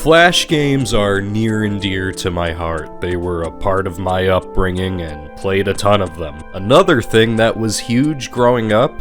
Flash games are near and dear to my heart. They were a part of my upbringing and played a ton of them. Another thing that was huge growing up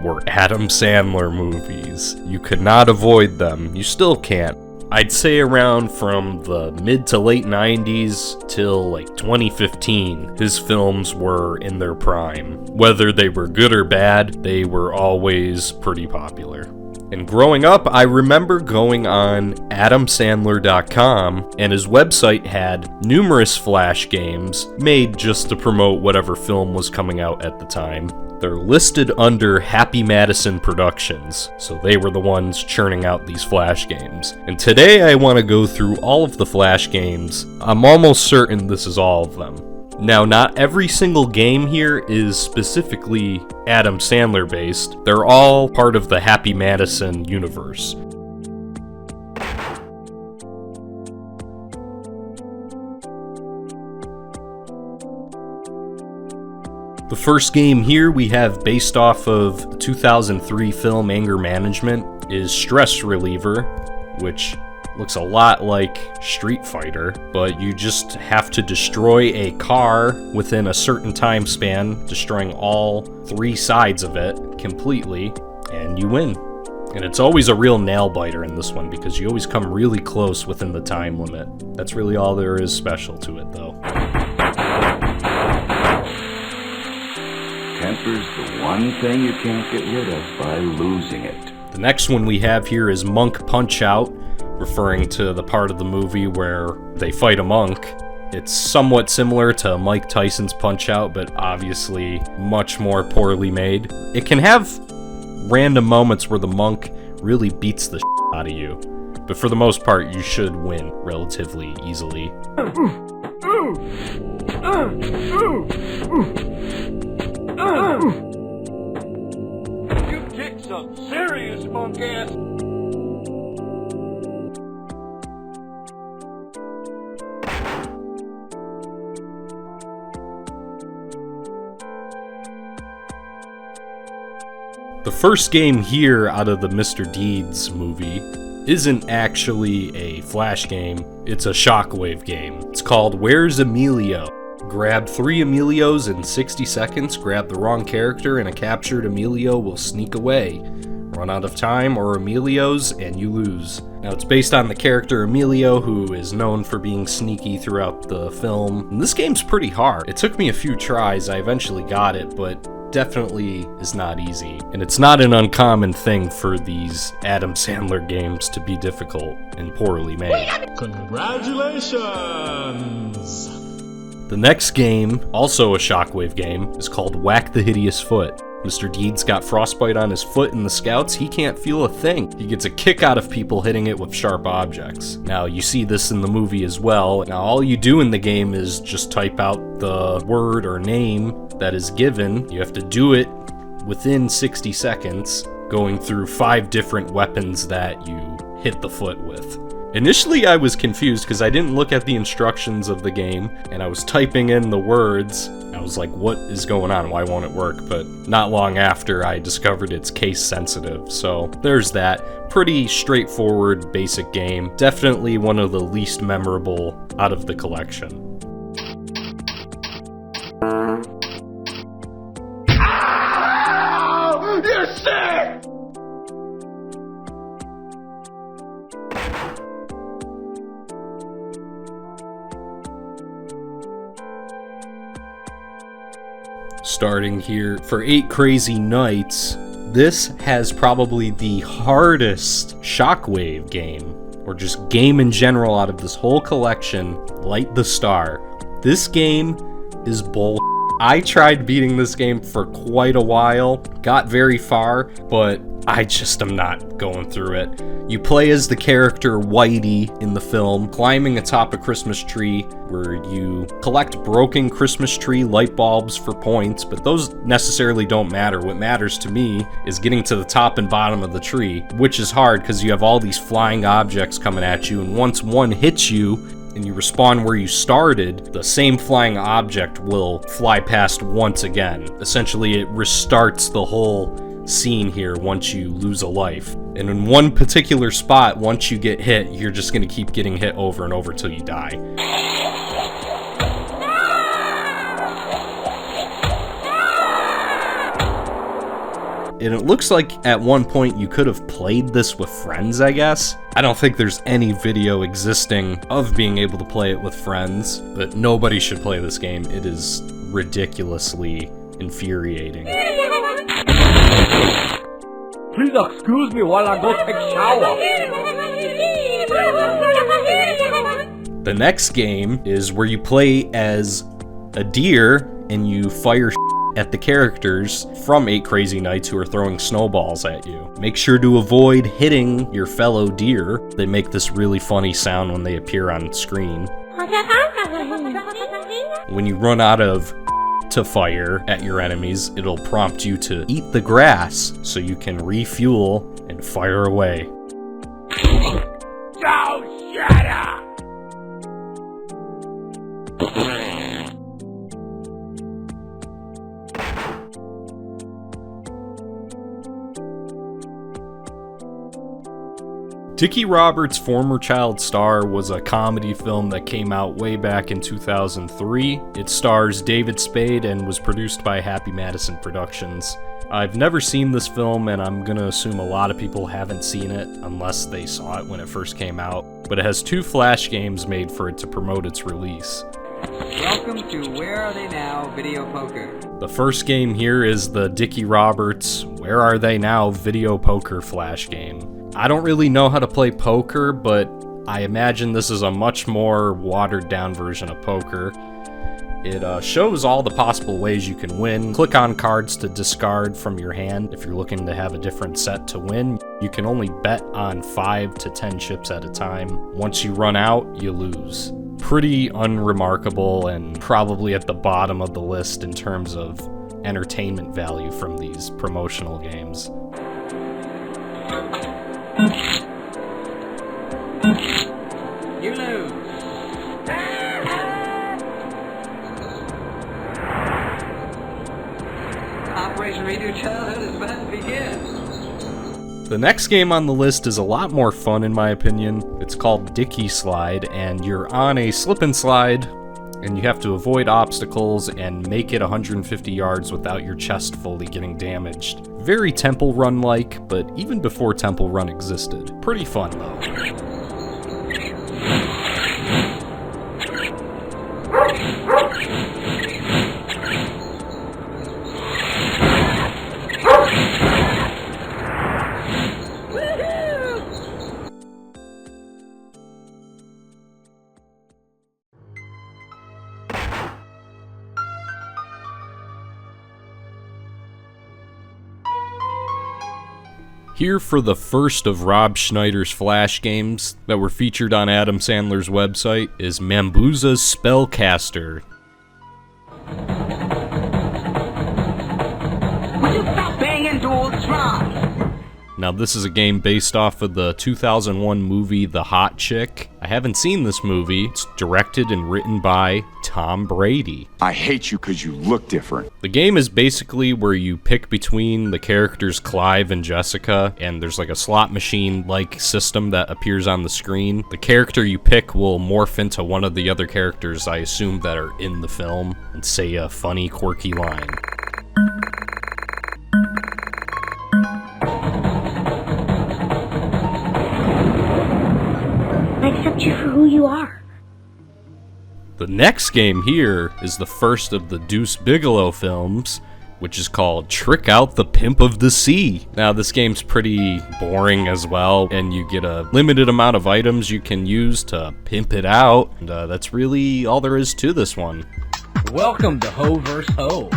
were Adam Sandler movies. You could not avoid them. You still can't. I'd say around from the mid to late 90s till like 2015, his films were in their prime. Whether they were good or bad, they were always pretty popular. And growing up, I remember going on AdamSandler.com, and his website had numerous Flash games made just to promote whatever film was coming out at the time. They're listed under Happy Madison Productions, so they were the ones churning out these Flash games. And today I want to go through all of the Flash games. I'm almost certain this is all of them. Now, not every single game here is specifically Adam Sandler based. They're all part of the Happy Madison universe. The first game here we have based off of the 2003 film Anger Management is Stress Reliever, which looks a lot like Street Fighter, but you just have to destroy a car within a certain time span, destroying all three sides of it completely, and you win. And it's always a real nail-biter in this one because you always come really close within the time limit. That's really all there is special to it, though. Temper's the one thing you can't get rid of by losing it. The next one we have here is Monk Punch-Out, referring to the part of the movie where they fight a monk. It's somewhat similar to Mike Tyson's Punch-Out, but obviously much more poorly made. It can have random moments where the monk really beats the shit out of you, but for the most part you should win relatively easily. You kicked some serious monk ass. The first game here out of the Mr. Deeds movie isn't actually a Flash game, it's a Shockwave game. It's called Where's Emilio? Grab 3 Emilios in 60 seconds, grab the wrong character, and a captured Emilio will sneak away. Run out of time or Emilios, and you lose. Now, it's based on the character Emilio, who is known for being sneaky throughout the film. And this game's pretty hard. It took me a few tries, I eventually got it, but definitely is not easy. And it's not an uncommon thing for these Adam Sandler games to be difficult and poorly made. Congratulations! The next game, also a Shockwave game, is called Whack the Hideous Foot. Mr. Deeds got frostbite on his foot in the Scouts. He can't feel a thing. He gets a kick out of people hitting it with sharp objects. Now, you see this in the movie as well. Now, all you do in the game is just type out the word or name that is given. You have to do it within 60 seconds, going through 5 different weapons that you hit the foot with. Initially, I was confused because I didn't look at the instructions of the game, and I was typing in the words. I was like, what is going on? Why won't it work? But not long after, I discovered it's case sensitive. So there's that. Pretty straightforward, basic game. Definitely one of the least memorable out of the collection. Oh, you're sick! Starting here for 8 Crazy Nights, this has probably the hardest Shockwave game, or just game in general out of this whole collection, Light the Star. This game is bull. I tried beating this game for quite a while, got very far, but I just am not going through it. You play as the character Whitey in the film, climbing atop a Christmas tree where you collect broken Christmas tree light bulbs for points, but those necessarily don't matter. What matters to me is getting to the top and bottom of the tree, which is hard because you have all these flying objects coming at you, and once one hits you, and you respawn where you started, the same flying object will fly past once again. Essentially, it restarts the whole scene here once you lose a life. And in one particular spot, once you get hit, you're just gonna keep getting hit over and over till you die. And it looks like at one point you could have played this with friends, I guess. I don't think there's any video existing of being able to play it with friends, but nobody should play this game. It is ridiculously infuriating. Please excuse me while I go take a shower. The next game is where you play as a deer and you fire at the characters from 8 Crazy Nights who are throwing snowballs at you. Make sure to avoid hitting your fellow deer. They make this really funny sound when they appear on screen. When you run out of to fire at your enemies, it'll prompt you to eat the grass so you can refuel and fire away. Oh, shut up! Dicky Roberts' Former Child Star was a comedy film that came out way back in 2003. It stars David Spade and was produced by Happy Madison Productions. I've never seen this film, and I'm gonna assume a lot of people haven't seen it unless they saw it when it first came out, but it has 2 Flash games made for it to promote its release. Welcome to Where Are They Now Video Poker. The first game here is the Dicky Roberts Where Are They Now Video Poker Flash game. I don't really know how to play poker, but I imagine this is a much more watered down version of poker. It shows all the possible ways you can win. Click on cards to discard from your hand if you're looking to have a different set to win. You can only bet on 5 to 10 chips at a time. Once you run out, you lose. Pretty unremarkable and probably at the bottom of the list in terms of entertainment value from these promotional games. You lose. Operation Radio Childhood is about to begin. The next game on the list is a lot more fun in my opinion. It's called Dicky Slide, and you're on a slip and slide, and you have to avoid obstacles and make it 150 yards without your chest fully getting damaged. Very Temple Run-like, but even before Temple Run existed. Pretty fun though. Here for the first of Rob Schneider's Flash games that were featured on Adam Sandler's website is Mambuza's Spellcaster. Will you stop banging doors dry? Now this is a game based off of the 2001 movie The Hot Chick. I haven't seen this movie. It's directed and written by Tom Brady. I hate you because you look different. The game is basically where you pick between the characters Clive and Jessica, and there's like a slot machine-like system that appears on the screen. The character you pick will morph into one of the other characters, I assume, that are in the film, and say a funny, quirky line. I accept you for who you are. The next game here is the first of the Deuce Bigalow films, which is called Trick Out the Pimp of the Sea. Now this game's pretty boring as well, and you get a limited amount of items you can use to pimp it out, and that's really all there is to this one. Welcome to Ho vs. Ho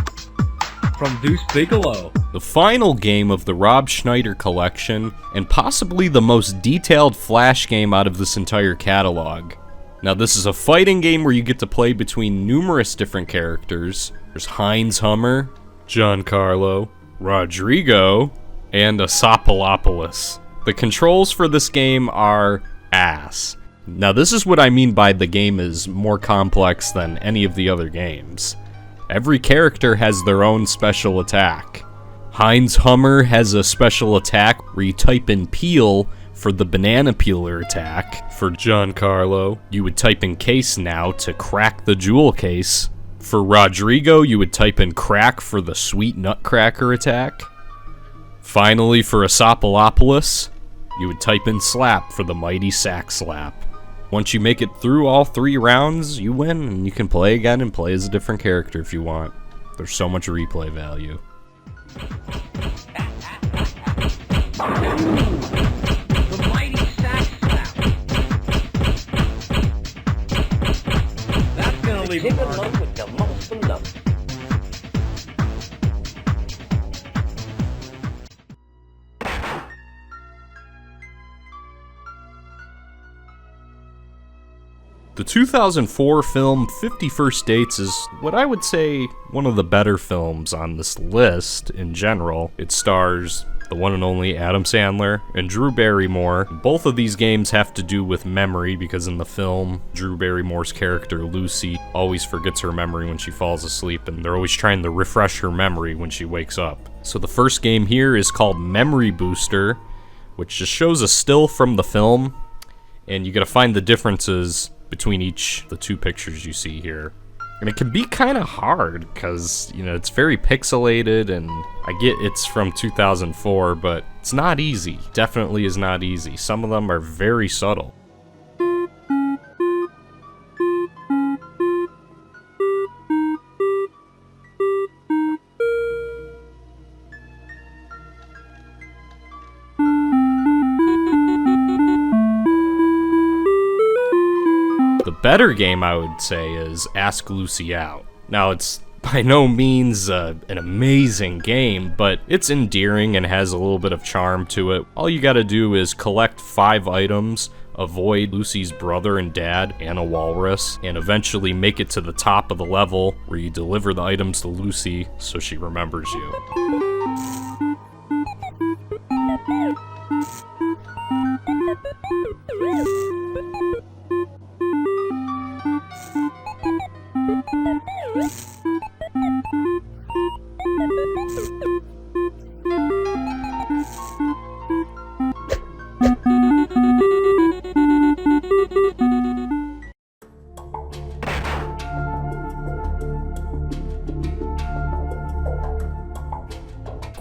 from Deuce Bigalow. The final game of the Rob Schneider collection, and possibly the most detailed Flash game out of this entire catalog. Now this is a fighting game where you get to play between numerous different characters. There's Heinz Hummer, Giancarlo, Rodrigo, and Asopolopoulos. The controls for this game are ass. Now this is what I mean by the game is more complex than any of the other games. Every character has their own special attack. Heinz Hummer has a special attack where you type in peel for the banana peeler attack. For Giancarlo, you would type in case now to crack the jewel case. For Rodrigo, you would type in crack for the sweet nutcracker attack. Finally, for Asopolopoulos, you would type in slap for the mighty sack slap. Once you make it through all 3 rounds, you win, and you can play again and play as a different character if you want. There's so much replay value. The mighty sack slap. That's gonna leave a mark. With the most of love. The 2004 film 50 First Dates is what I would say one of the better films on this list in general. It stars the one and only Adam Sandler and Drew Barrymore. Both of these games have to do with memory because in the film, Drew Barrymore's character Lucy always forgets her memory when she falls asleep, and they're always trying to refresh her memory when she wakes up. So the first game here is called Memory Booster, which just shows a still from the film, and you gotta find the differences between the 2 pictures you see here. And it can be kind of hard because, you know, it's very pixelated, and I get it's from 2004, but it's not easy. Definitely is not easy. Some of them are very subtle. The better game, I would say, is Ask Lucy Out. Now, it's by no means an amazing game, but it's endearing and has a little bit of charm to it. All you gotta do is collect 5 items, avoid Lucy's brother and dad and a walrus, and eventually make it to the top of the level where you deliver the items to Lucy so she remembers you.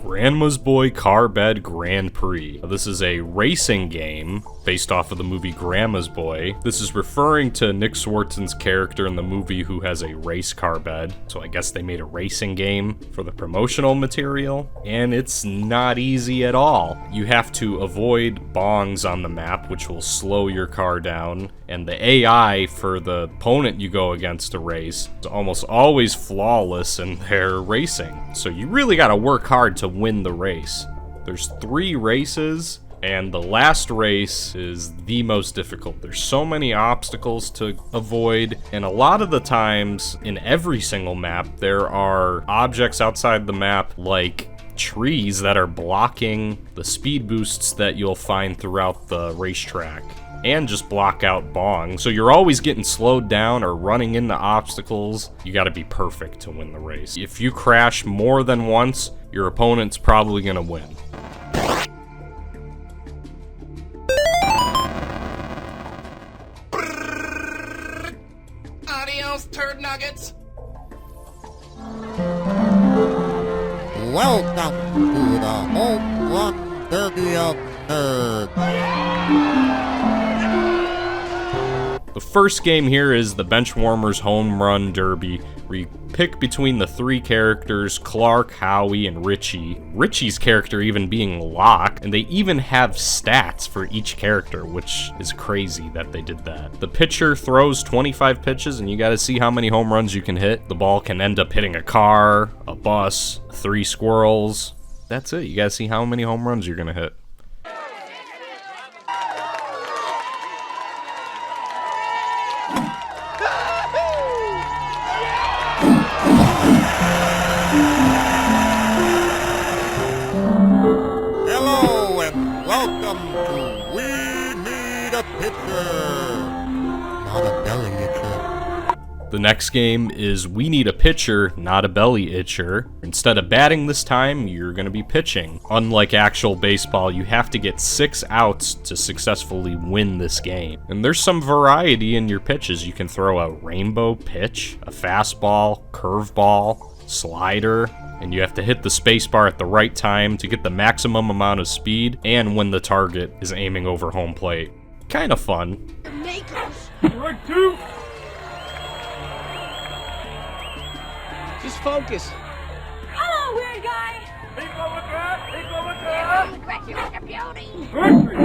Grandma's Boy Car Bed Grand Prix. This is a racing game based off of the movie Grandma's Boy. This is referring to Nick Swartzen's character in the movie who has a race car bed. So I guess they made a racing game for the promotional material, and it's not easy at all. You have to avoid bongs on the map, which will slow your car down, and the AI for the opponent you go against to race is almost always flawless in their racing. So you really gotta work hard to win the race. There's 3 races, and the last race is the most difficult. There's so many obstacles to avoid, and a lot of the times in every single map there are objects outside the map like trees that are blocking the speed boosts that you'll find throughout the racetrack, and just block out bong. So you're always getting slowed down or running into obstacles. You gotta be perfect to win the race. If you crash more than once, your opponent's probably gonna win. Adios, turd nuggets. Welcome to the home run derby of nerds. The first game here is the Benchwarmers Home Run Derby, where you pick between the 3 characters, Clark, Howie, and Richie. Richie's character even being Locke, and they even have stats for each character, which is crazy that they did that. The pitcher throws 25 pitches, and you gotta see how many home runs you can hit. The ball can end up hitting a car, a bus, 3 squirrels. That's it. You gotta see how many home runs you're gonna hit. Hello and welcome to We Need a Pitcher. Not a belly itcher. The next game is We Need a Pitcher, Not a Belly Itcher. Instead of batting this time, you're going to be pitching. Unlike actual baseball, you have to get 6 outs to successfully win this game. And there's some variety in your pitches. You can throw a rainbow pitch, a fastball, curveball, slider, and you have to hit the spacebar at the right time to get the maximum amount of speed and when the target is aiming over home plate. Kind of fun. Strike 2. Just focus. Hello, weird guy. Strike 3.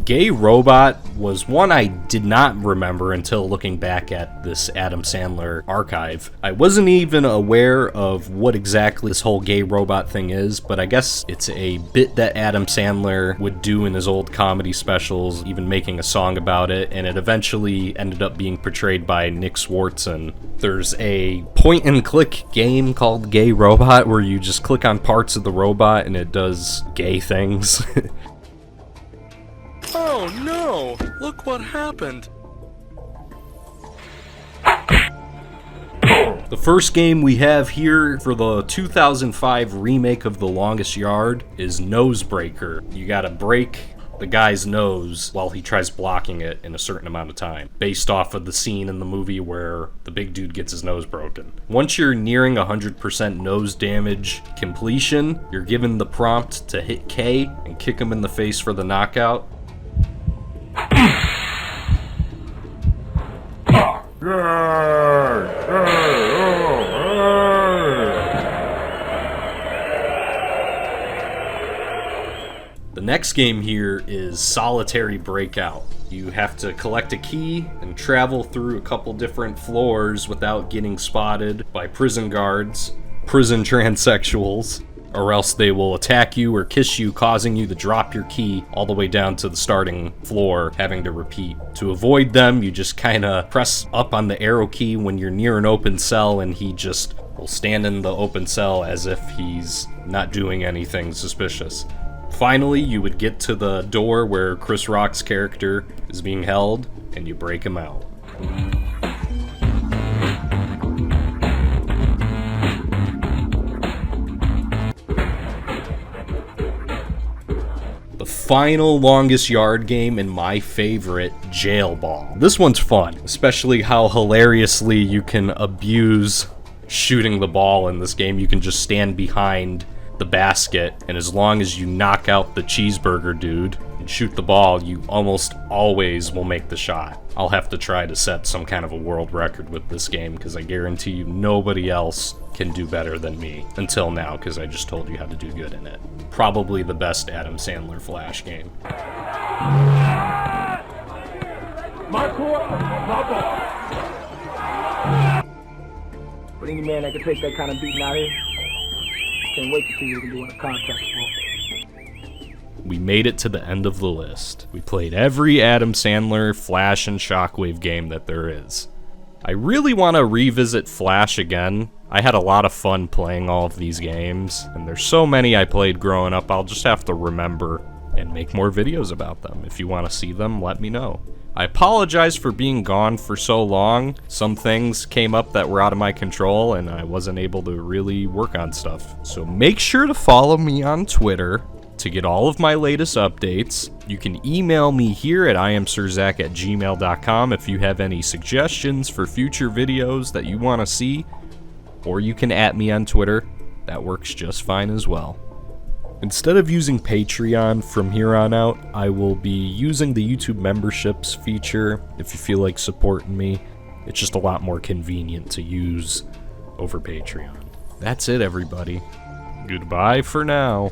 Gay Robot was one I did not remember until looking back at this Adam Sandler archive. I wasn't even aware of what exactly this whole gay robot thing is, but I guess it's a bit that Adam Sandler would do in his old comedy specials, even making a song about it, and it eventually ended up being portrayed by Nick Swartzen. There's a point-and-click game called Gay Robot where you just click on parts of the robot and it does gay things. Oh no! Look what happened! The first game we have here for the 2005 remake of The Longest Yard is Nosebreaker. You gotta break the guy's nose while he tries blocking it in a certain amount of time, based off of the scene in the movie where the big dude gets his nose broken. Once you're nearing 100% nose damage completion, you're given the prompt to hit K and kick him in the face for the knockout. The next game here is Solitary Breakout. You have to collect a key and travel through a couple different floors without getting spotted by prison guards, prison transsexuals, or else they will attack you or kiss you, causing you to drop your key all the way down to the starting floor, having to repeat. To avoid them, you just kinda press up on the arrow key when you're near an open cell, and he just will stand in the open cell as if he's not doing anything suspicious. Finally, you would get to the door where Chris Rock's character is being held, and you break him out. Final Longest Yard game and my favorite, Jail Ball. This one's fun, especially how hilariously you can abuse shooting the ball in this game. You can just stand behind the basket, and as long as you knock out the cheeseburger dude and shoot the ball, you almost always will make the shot. I'll have to try to set some kind of a world record with this game, because I guarantee you nobody else can do better than me until now, because I just told you how to do good in it. Probably the best Adam Sandler Flash game. My court, my ball. But any man that can take that kind of beating out here, can't wait to see what we can do in a contract for. We made it to the end of the list. We played every Adam Sandler Flash and Shockwave game that there is. I really want to revisit Flash again. I had a lot of fun playing all of these games, and there's so many I played growing up, I'll just have to remember and make more videos about them. If you want to see them, let me know. I apologize for being gone for so long. Some things came up that were out of my control, and I wasn't able to really work on stuff. So make sure to follow me on Twitter to get all of my latest updates. You can email me here at iamsirzach@gmail.com if you have any suggestions for future videos that you want to see, or you can @ me on Twitter. That works just fine as well. Instead of using Patreon from here on out, I will be using the YouTube memberships feature if you feel like supporting me. It's just a lot more convenient to use over Patreon. That's it, everybody. Goodbye for now.